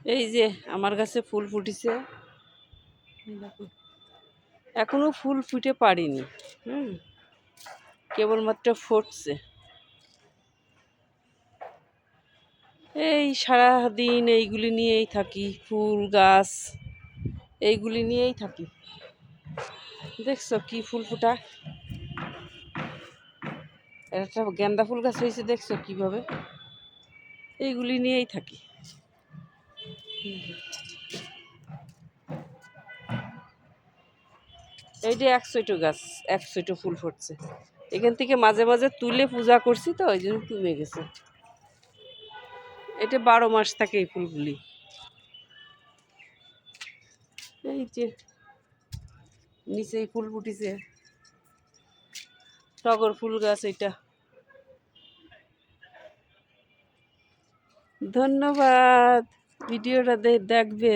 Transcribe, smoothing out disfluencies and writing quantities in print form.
এই যে আমার গাছে ফুল ফুটেছে, এখনো ফুল ফুটে পারিনি। কেবলমাত্র ফুটছে। এই সারাদিন এইগুলি নিয়েই থাকি, ফুল গাছ এইগুলি নিয়েই থাকি। দেখছো কি ফুল ফুটা, একটা গেন্দা ফুল গাছ হয়েছে, দেখছো কিভাবে? এইগুলি নিয়েই থাকি। এইটা 100টো গাছ, 100টো ফুল ফুটছে। এখান থেকে মাঝে মাঝে তুলে পূজা করছি, তো ওই জন্য কমে গেছে। এটা 12 মাস থাকে এই ফুলগুলি। এই যে নিচেই ফুল ফুটিছে, টগর ফুল গাছ এটা। ধন্যবাদ, ভিডিওটা দেখবে।